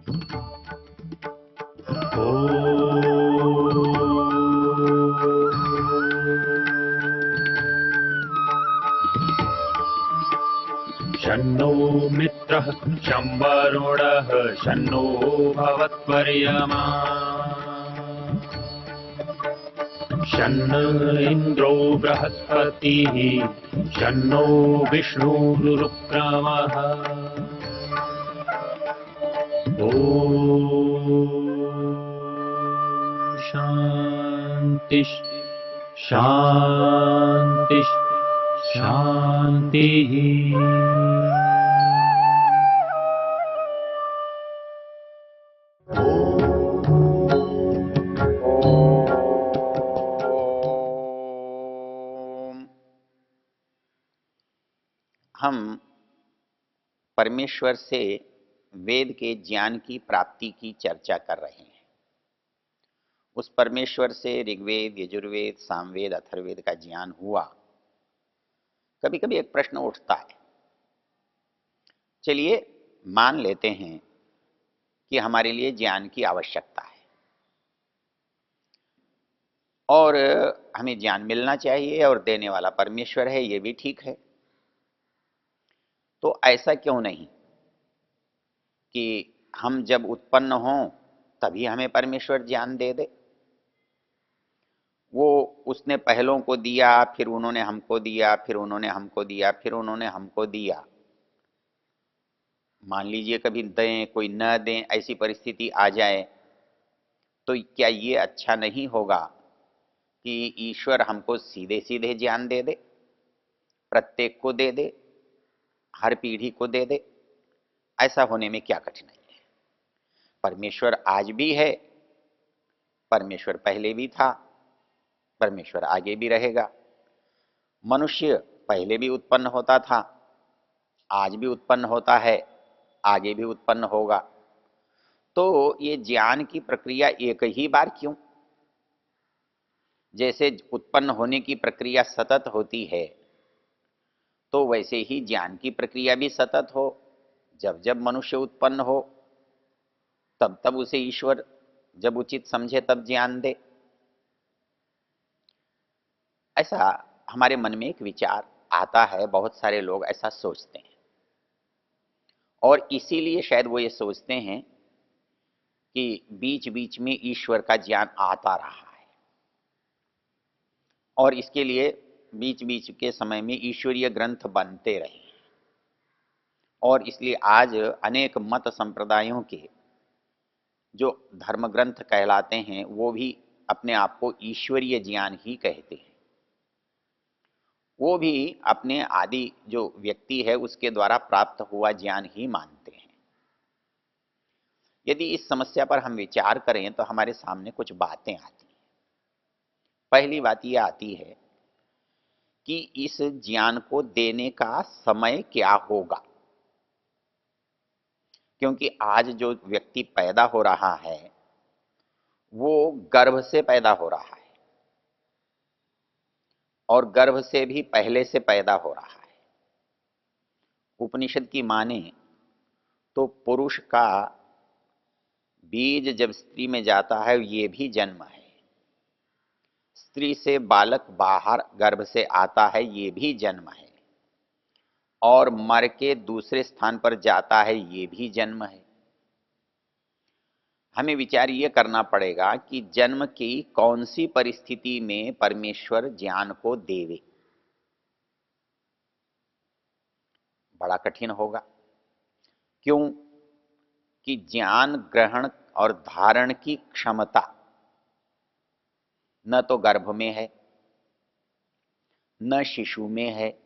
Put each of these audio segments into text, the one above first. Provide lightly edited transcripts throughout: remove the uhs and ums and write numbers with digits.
शन्नो मित्रः शं वरुणः शन्नो भवत्वर्यमा शन्न इन्द्रो बृहस्पतिः शन्नो विष्णुरुक्रमः ॐ शान्ति शान्ति शान्तिः। हम परमेश्वर से वेद के ज्ञान की प्राप्ति की चर्चा कर रहे हैं। उस परमेश्वर से ऋग्वेद, यजुर्वेद, सामवेद, अथर्ववेद का ज्ञान हुआ। कभी कभी एक प्रश्न उठता है, चलिए मान लेते हैं कि हमारे लिए ज्ञान की आवश्यकता है और हमें ज्ञान मिलना चाहिए और देने वाला परमेश्वर है, ये भी ठीक है। तो ऐसा क्यों नहीं कि हम जब उत्पन्न हों तभी हमें परमेश्वर ज्ञान दे दे। वो उसने पहलों को दिया, फिर उन्होंने हमको दिया, फिर उन्होंने हमको दिया, फिर उन्होंने हमको दिया। मान लीजिए कभी दें कोई न दें, ऐसी परिस्थिति आ जाए तो क्या ये अच्छा नहीं होगा कि ईश्वर हमको सीधे सीधे ज्ञान दे दे, प्रत्येक को दे दे, हर पीढ़ी को दे दे? ऐसा होने में क्या कठिनाई है? परमेश्वर आज भी है, परमेश्वर पहले भी था, परमेश्वर आगे भी रहेगा। मनुष्य पहले भी उत्पन्न होता था, आज भी उत्पन्न होता है, आगे भी उत्पन्न होगा। तो ये ज्ञान की प्रक्रिया एक ही बार क्यों? जैसे उत्पन्न होने की प्रक्रिया सतत होती है, तो वैसे ही ज्ञान की प्रक्रिया भी सतत हो। जब जब मनुष्य उत्पन्न हो तब तब उसे ईश्वर जब उचित समझे तब ज्ञान दे। ऐसा हमारे मन में एक विचार आता है, बहुत सारे लोग ऐसा सोचते हैं और इसीलिए शायद वो ये सोचते हैं कि बीच बीच में ईश्वर का ज्ञान आता रहा है और इसके लिए बीच बीच के समय में ईश्वरीय ग्रंथ बनते रहे और इसलिए आज अनेक मत संप्रदायों के जो धर्म ग्रंथ कहलाते हैं वो भी अपने आप को ईश्वरीय ज्ञान ही कहते हैं। वो भी अपने आदि जो व्यक्ति है उसके द्वारा प्राप्त हुआ ज्ञान ही मानते हैं। यदि इस समस्या पर हम विचार करें तो हमारे सामने कुछ बातें आती हैं। पहली बात यह आती है कि इस ज्ञान को देने का समय क्या होगा, क्योंकि आज जो व्यक्ति पैदा हो रहा है वो गर्भ से पैदा हो रहा है और गर्भ से भी पहले से पैदा हो रहा है। उपनिषद की माने तो पुरुष का बीज जब स्त्री में जाता है ये भी जन्म है, स्त्री से बालक बाहर गर्भ से आता है ये भी जन्म है, और मर के दूसरे स्थान पर जाता है ये भी जन्म है। हमें विचार ये करना पड़ेगा कि जन्म की कौन सी परिस्थिति में परमेश्वर ज्ञान को देवे। बड़ा कठिन होगा, क्यों कि ज्ञान ग्रहण और धारण की क्षमता न तो गर्भ में है, न शिशु में है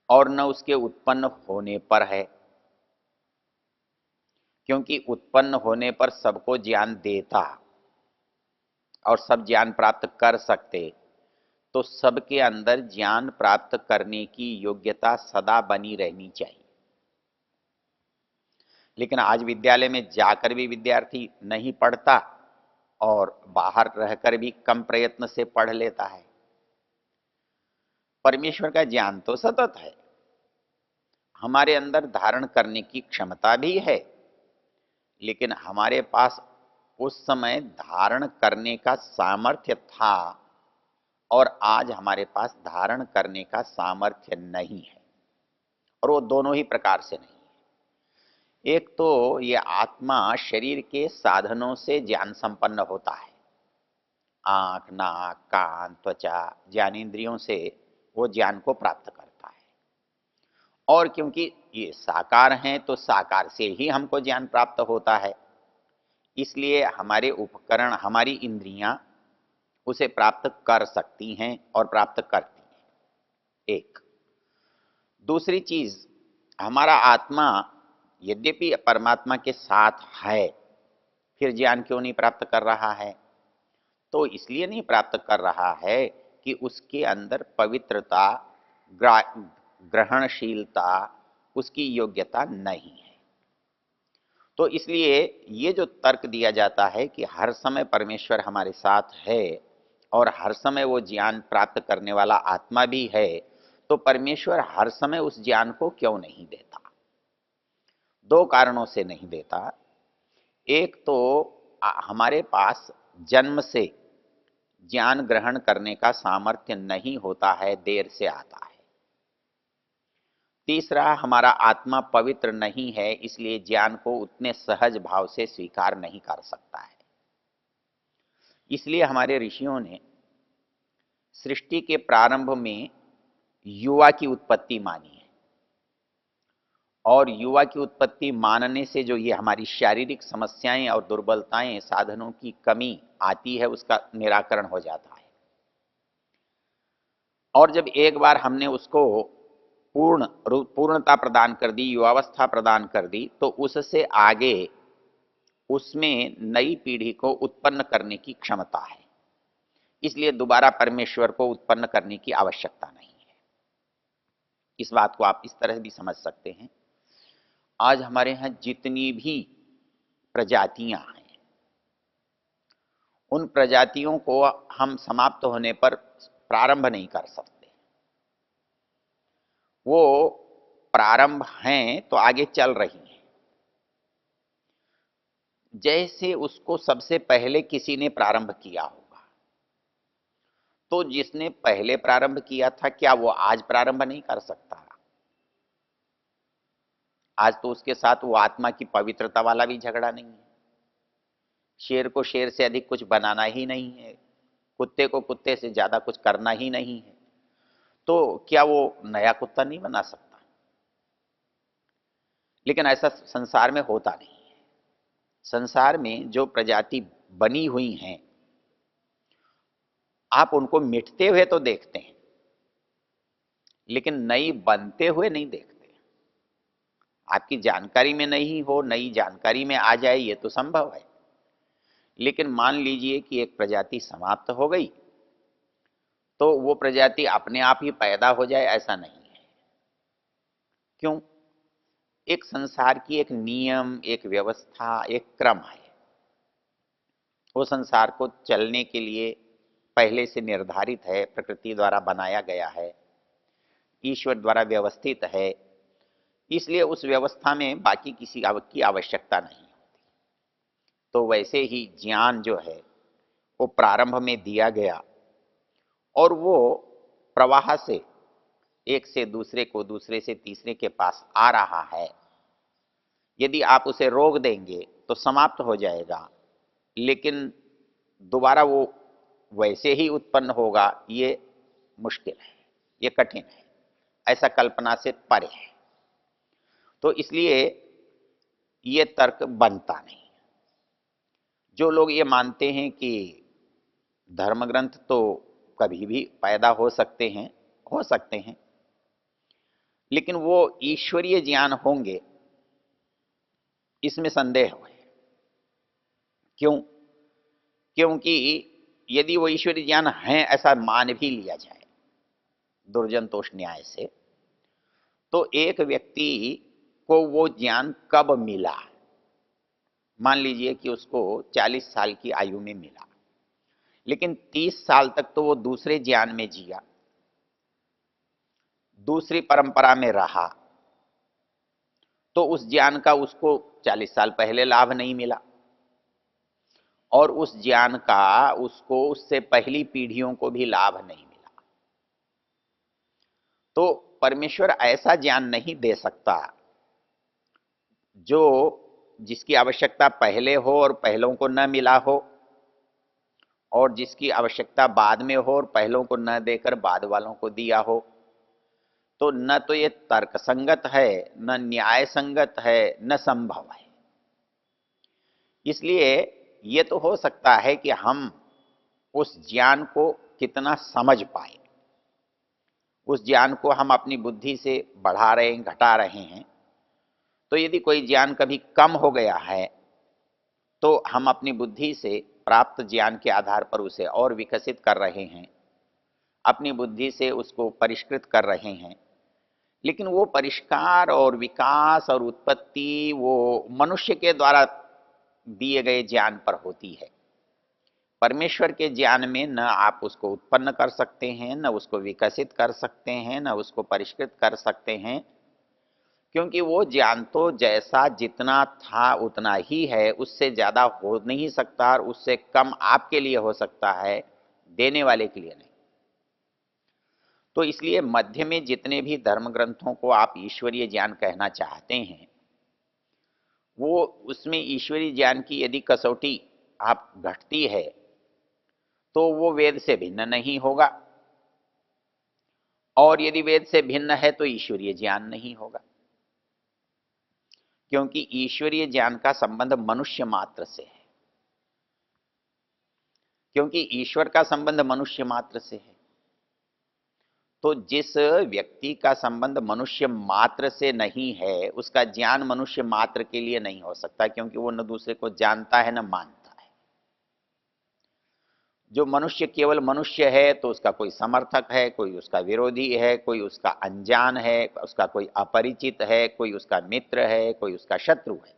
और न उसके उत्पन्न होने पर है। क्योंकि उत्पन्न होने पर सबको ज्ञान देता और सब ज्ञान प्राप्त कर सकते, तो सबके अंदर ज्ञान प्राप्त करने की योग्यता सदा बनी रहनी चाहिए। लेकिन आज विद्यालय में जाकर भी विद्यार्थी नहीं पढ़ता और बाहर रहकर भी कम प्रयत्न से पढ़ लेता है। परमेश्वर का ज्ञान तो सतत है, हमारे अंदर धारण करने की क्षमता भी है, लेकिन हमारे पास उस समय धारण करने का सामर्थ्य था और आज हमारे पास धारण करने का सामर्थ्य नहीं है, और वो दोनों ही प्रकार से नहीं है। एक तो ये आत्मा शरीर के साधनों से ज्ञान संपन्न होता है, आंख, नाक, कान, त्वचा, ज्ञानेंद्रियों से वो ज्ञान को प्राप्त करता है। और क्योंकि ये साकार हैं तो साकार से ही हमको ज्ञान प्राप्त होता है, इसलिए हमारे उपकरण, हमारी इंद्रियां उसे प्राप्त कर सकती हैं और प्राप्त करती हैं। एक दूसरी चीज, हमारा आत्मा यद्यपि परमात्मा के साथ है, फिर ज्ञान क्यों नहीं प्राप्त कर रहा है? तो इसलिए नहीं प्राप्त कर रहा है कि उसके अंदर पवित्रता, ग्रहणशीलता, उसकी योग्यता नहीं है। तो इसलिए ये जो तर्क दिया जाता है कि हर समय परमेश्वर हमारे साथ है और हर समय वो ज्ञान प्राप्त करने वाला आत्मा भी है, तो परमेश्वर हर समय उस ज्ञान को क्यों नहीं देता? दो कारणों से नहीं देता। एक तो हमारे पास जन्म से ज्ञान ग्रहण करने का सामर्थ्य नहीं होता है, देर से आता है। तीसरा, हमारा आत्मा पवित्र नहीं है, इसलिए ज्ञान को उतने सहज भाव से स्वीकार नहीं कर सकता है। इसलिए हमारे ऋषियों ने सृष्टि के प्रारंभ में युवा की उत्पत्ति मानी है, और युवा की उत्पत्ति मानने से जो ये हमारी शारीरिक समस्याएं और दुर्बलताएं, साधनों की कमी आती है, उसका निराकरण हो जाता है। और जब एक बार हमने उसको पूर्णता प्रदान कर दी, युवावस्था प्रदान कर दी, तो उससे आगे उसमें नई पीढ़ी को उत्पन्न करने की क्षमता है। इसलिए दोबारा परमेश्वर को उत्पन्न करने की आवश्यकता नहीं है। इस बात को आप इस तरह भी समझ सकते हैं। आज हमारे यहाँ जितनी भी प्रजातियां हैं, उन प्रजातियों को हम समाप्त होने पर प्रारंभ नहीं कर सकते। वो प्रारंभ हैं तो आगे चल रही हैं। जैसे उसको सबसे पहले किसी ने प्रारंभ किया होगा, तो जिसने पहले प्रारंभ किया था, क्या वो आज प्रारंभ नहीं कर सकता? आज तो उसके साथ वो आत्मा की पवित्रता वाला भी झगड़ा नहीं है। शेर को शेर से अधिक कुछ बनाना ही नहीं है, कुत्ते को कुत्ते से ज्यादा कुछ करना ही नहीं है, तो क्या वो नया कुत्ता नहीं बना सकता? लेकिन ऐसा संसार में होता नहीं है। संसार में जो प्रजाति बनी हुई हैं, आप उनको मिटते हुए तो देखते हैं, लेकिन नई बनते हुए नहीं देखते। आपकी जानकारी में नहीं हो, नई जानकारी में आ जाए, ये तो संभव है। लेकिन मान लीजिए कि एक प्रजाति समाप्त हो गई, तो वो प्रजाति अपने आप ही पैदा हो जाए, ऐसा नहीं है। क्यों? एक संसार की एक नियम, एक व्यवस्था, एक क्रम है। वो संसार को चलने के लिए पहले से निर्धारित है, प्रकृति द्वारा बनाया गया है, ईश्वर द्वारा व्यवस्थित है। इसलिए उस व्यवस्था में बाकी किसी की आवश्यकता नहीं होती। तो वैसे ही ज्ञान जो है वो प्रारंभ में दिया गया, और वो प्रवाह से एक से दूसरे को, दूसरे से तीसरे के पास आ रहा है। यदि आप उसे रोक देंगे तो समाप्त हो जाएगा, लेकिन दोबारा वो वैसे ही उत्पन्न होगा, ये मुश्किल है, ये कठिन है, ऐसा कल्पना से परे है। तो इसलिए ये तर्क बनता नहीं। जो लोग ये मानते हैं कि धर्म ग्रंथ तो कभी भी पैदा हो सकते हैं, हो सकते हैं, लेकिन वो ईश्वरीय ज्ञान होंगे, इसमें संदेह है। क्यों? क्योंकि यदि वो ईश्वरीय ज्ञान है, ऐसा मान भी लिया जाए दुर्जनतोष न्याय से, तो एक व्यक्ति को वो ज्ञान कब मिला? मान लीजिए कि उसको 40 साल की आयु में मिला, लेकिन 30 साल तक तो वो दूसरे ज्ञान में जिया, दूसरी परंपरा में रहा, तो उस ज्ञान का उसको 40 साल पहले लाभ नहीं मिला, और उस ज्ञान का उसको उससे पहली पीढ़ियों को भी लाभ नहीं मिला। तो परमेश्वर ऐसा ज्ञान नहीं दे सकता जो जिसकी आवश्यकता पहले हो और पहलों को न मिला हो, और जिसकी आवश्यकता बाद में हो और पहलों को न देकर बाद वालों को दिया हो। तो न तो ये तर्कसंगत है, न न्याय संगत है, न संभव है। इसलिए ये तो हो सकता है कि हम उस ज्ञान को कितना समझ पाए, उस ज्ञान को हम अपनी बुद्धि से बढ़ा रहे हैं, घटा रहे हैं। तो यदि कोई ज्ञान कभी कम हो गया है तो हम अपनी बुद्धि से प्राप्त ज्ञान के आधार पर उसे और विकसित कर रहे हैं, अपनी बुद्धि से उसको परिष्कृत कर रहे हैं। लेकिन वो परिष्कार और विकास और उत्पत्ति वो मनुष्य के द्वारा दिए गए ज्ञान पर होती है। परमेश्वर के ज्ञान में न आप उसको उत्पन्न कर सकते हैं, न उसको विकसित कर सकते हैं, न उसको परिष्कृत कर सकते हैं, क्योंकि वो ज्ञान तो जैसा जितना था उतना ही है, उससे ज्यादा हो नहीं सकता और उससे कम आपके लिए हो सकता है, देने वाले के लिए नहीं। तो इसलिए मध्य में जितने भी धर्म ग्रंथों को आप ईश्वरीय ज्ञान कहना चाहते हैं, वो उसमें ईश्वरीय ज्ञान की यदि कसौटी आप घटती है तो वो वेद से भिन्न नहीं होगा, और यदि वेद से भिन्न है तो ईश्वरीय ज्ञान नहीं होगा, क्योंकि ईश्वरीय ज्ञान का संबंध मनुष्य मात्र से है। क्योंकि ईश्वर का संबंध मनुष्य मात्र से है, तो जिस व्यक्ति का संबंध मनुष्य मात्र से नहीं है उसका ज्ञान मनुष्य मात्र के लिए नहीं हो सकता, क्योंकि वो न दूसरे को जानता है न मानता है। जो मनुष्य केवल मनुष्य है तो उसका कोई समर्थक है, कोई उसका विरोधी है, कोई उसका अनजान है, उसका कोई अपरिचित है, कोई उसका मित्र है, कोई उसका शत्रु है।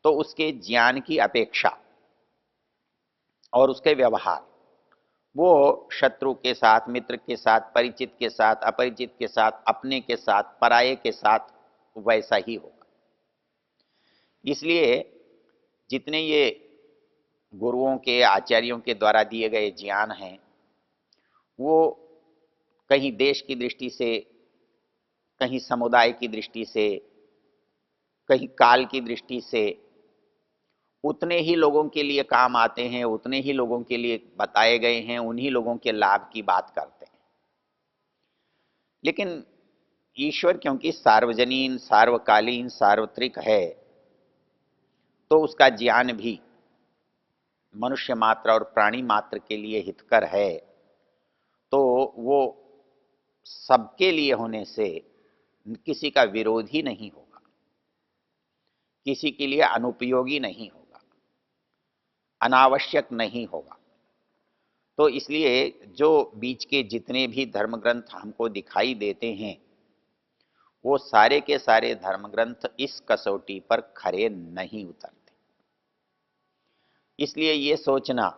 तो उसके ज्ञान की अपेक्षा और उसके व्यवहार वो शत्रु के साथ, मित्र के साथ, परिचित के साथ, अपरिचित के साथ, अपने के साथ, पराये के साथ वैसा ही होगा। इसलिए जितने ये गुरुओं के, आचार्यों के द्वारा दिए गए ज्ञान हैं, वो कहीं देश की दृष्टि से, कहीं समुदाय की दृष्टि से, कहीं काल की दृष्टि से उतने ही लोगों के लिए काम आते हैं, उतने ही लोगों के लिए बताए गए हैं, उन्हीं लोगों के लाभ की बात करते हैं। लेकिन ईश्वर क्योंकि सार्वजनीन, सार्वकालीन, सार्वत्रिक है, तो उसका ज्ञान भी मनुष्य मात्र और प्राणी मात्र के लिए हितकर है। तो वो सबके लिए होने से किसी का विरोधी नहीं होगा, किसी के लिए अनुपयोगी नहीं होगा, अनावश्यक नहीं होगा। तो इसलिए जो बीच के जितने भी धर्म ग्रंथ हमको दिखाई देते हैं, वो सारे के सारे धर्म ग्रंथ इस कसौटी पर खरे नहीं उतरते। इसलिए ये सोचना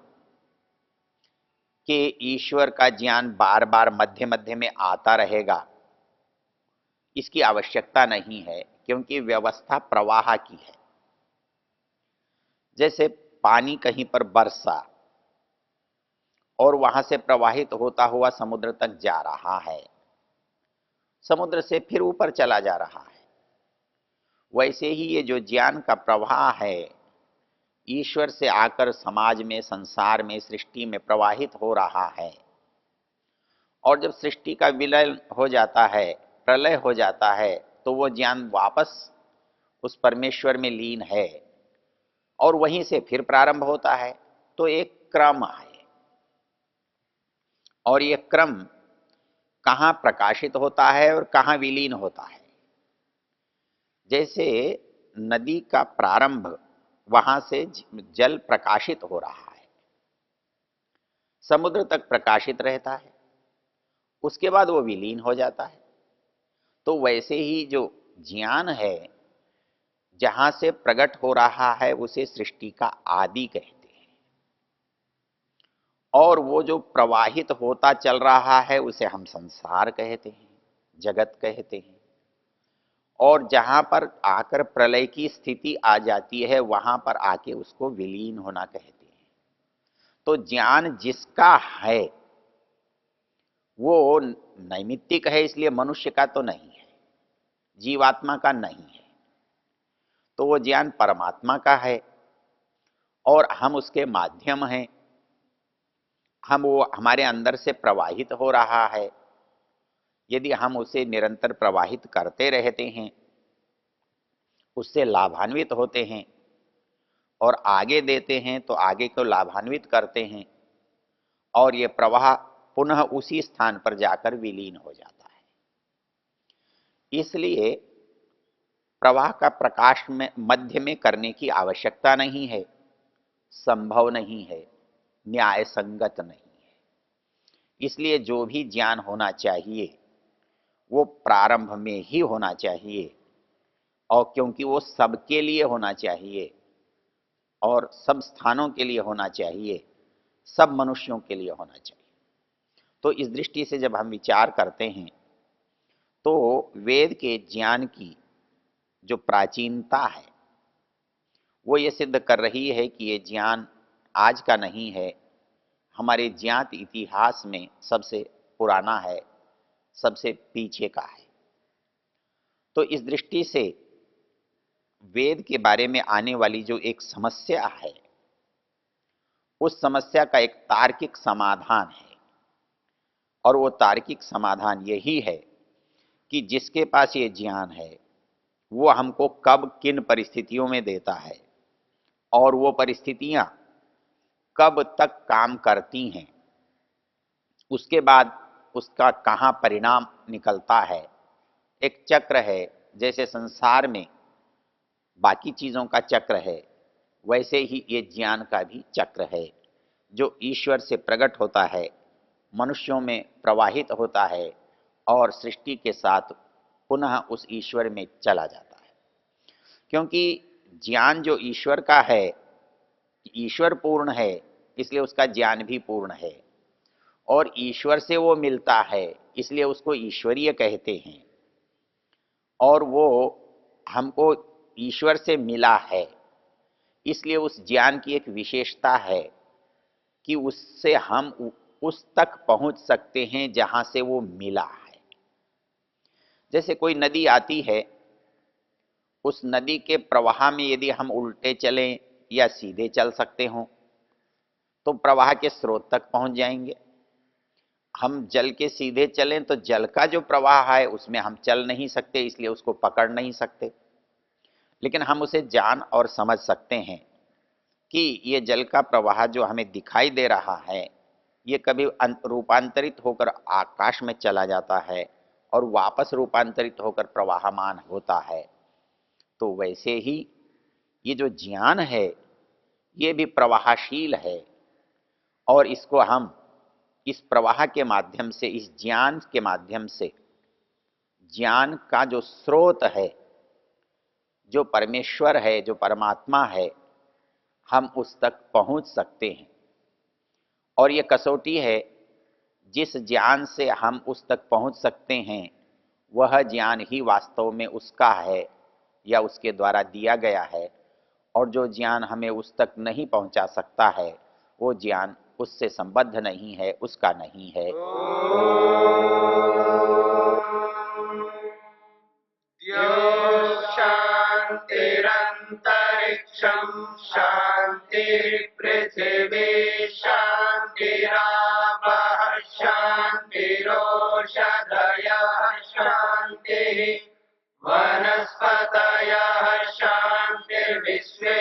कि ईश्वर का ज्ञान बार बार मध्य मध्य में आता रहेगा, इसकी आवश्यकता नहीं है, क्योंकि व्यवस्था प्रवाह की है। जैसे पानी कहीं पर बरसा और वहां से प्रवाहित होता हुआ समुद्र तक जा रहा है, समुद्र से फिर ऊपर चला जा रहा है, वैसे ही ये जो ज्ञान का प्रवाह है ईश्वर से आकर समाज में, संसार में, सृष्टि में प्रवाहित हो रहा है। और जब सृष्टि का विलय हो जाता है, प्रलय हो जाता है, तो वो ज्ञान वापस उस परमेश्वर में लीन है और वहीं से फिर प्रारंभ होता है। तो एक क्रम है, और ये क्रम कहाँ प्रकाशित होता है और कहाँ विलीन होता है। जैसे नदी का प्रारंभ, वहां से जल प्रकाशित हो रहा है, समुद्र तक प्रकाशित रहता है, उसके बाद वो विलीन हो जाता है। तो वैसे ही जो ज्ञान है जहां से प्रकट हो रहा है उसे सृष्टि का आदि कहते हैं, और वो जो प्रवाहित होता चल रहा है उसे हम संसार कहते हैं, जगत कहते हैं। और जहां पर आकर प्रलय की स्थिति आ जाती है वहां पर आके उसको विलीन होना कहते हैं। तो ज्ञान जिसका है वो नैमित्तिक है, इसलिए मनुष्य का तो नहीं है, जीवात्मा का नहीं है। तो वो ज्ञान परमात्मा का है और हम उसके माध्यम हैं। हम वो हमारे अंदर से प्रवाहित हो रहा है। यदि हम उसे निरंतर प्रवाहित करते रहते हैं, उससे लाभान्वित होते हैं और आगे देते हैं तो आगे को लाभान्वित करते हैं और ये प्रवाह पुनः उसी स्थान पर जाकर विलीन हो जाता है। इसलिए प्रवाह का प्रकाश में मध्य में करने की आवश्यकता नहीं है, संभव नहीं है, न्याय संगत नहीं है। इसलिए जो भी ज्ञान होना चाहिए वो प्रारंभ में ही होना चाहिए, और क्योंकि वो सबके लिए होना चाहिए और सब स्थानों के लिए होना चाहिए, सब मनुष्यों के लिए होना चाहिए। तो इस दृष्टि से जब हम विचार करते हैं तो वेद के ज्ञान की जो प्राचीनता है वो ये सिद्ध कर रही है कि ये ज्ञान आज का नहीं है, हमारे ज्ञात इतिहास में सबसे पुराना है, सबसे पीछे का है। तो इस दृष्टि से वेद के बारे में आने वाली जो एक समस्या है उस समस्या का एक तार्किक समाधान है, और वो तार्किक समाधान यही है कि जिसके पास ये ज्ञान है वो हमको कब किन परिस्थितियों में देता है और वो परिस्थितियां कब तक काम करती हैं, उसके बाद उसका कहाँ परिणाम निकलता है। एक चक्र है, जैसे संसार में बाकी चीज़ों का चक्र है वैसे ही ये ज्ञान का भी चक्र है, जो ईश्वर से प्रकट होता है, मनुष्यों में प्रवाहित होता है और सृष्टि के साथ पुनः उस ईश्वर में चला जाता है। क्योंकि ज्ञान जो ईश्वर का है, ईश्वर पूर्ण है, इसलिए उसका ज्ञान भी पूर्ण है, और ईश्वर से वो मिलता है इसलिए उसको ईश्वरीय कहते हैं। और वो हमको ईश्वर से मिला है इसलिए उस ज्ञान की एक विशेषता है कि उससे हम उस तक पहुंच सकते हैं जहां से वो मिला है। जैसे कोई नदी आती है, उस नदी के प्रवाह में यदि हम उल्टे चलें या सीधे चल सकते हों तो प्रवाह के स्रोत तक पहुंच जाएंगे। हम जल के सीधे चलें तो जल का जो प्रवाह है उसमें हम चल नहीं सकते, इसलिए उसको पकड़ नहीं सकते। लेकिन हम उसे जान और समझ सकते हैं कि ये जल का प्रवाह जो हमें दिखाई दे रहा है ये कभी रूपांतरित होकर आकाश में चला जाता है और वापस रूपांतरित होकर प्रवाहमान होता है। तो वैसे ही ये जो ज्ञान है ये भी प्रवाहशील है, और इसको हम इस प्रवाह के माध्यम से, इस ज्ञान के माध्यम से, ज्ञान का जो स्रोत है, जो परमेश्वर है, जो परमात्मा है, हम उस तक पहुंच सकते हैं। और ये कसौटी है, जिस ज्ञान से हम उस तक पहुंच सकते हैं वह ज्ञान ही वास्तव में उसका है या उसके द्वारा दिया गया है, और जो ज्ञान हमें उस तक नहीं पहुंचा सकता है वो ज्ञान उससे संबद्ध नहीं है, उसका नहीं है। शांतिरंतरिक्षं शांतिर्पृथिवी शांतिरापः शांतिरोषधयः शांतिः वनस्पतयः शांतिर्विश्वे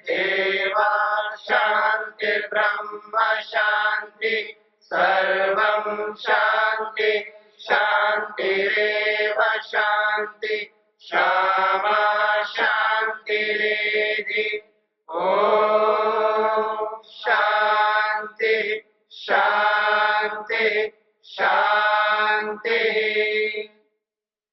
देवा शांतिर्ब्रह्म शांति सर्वं शांति शांतिरेव शांति क्षमा शांतिरेधि। ओम शांति शांति शांति।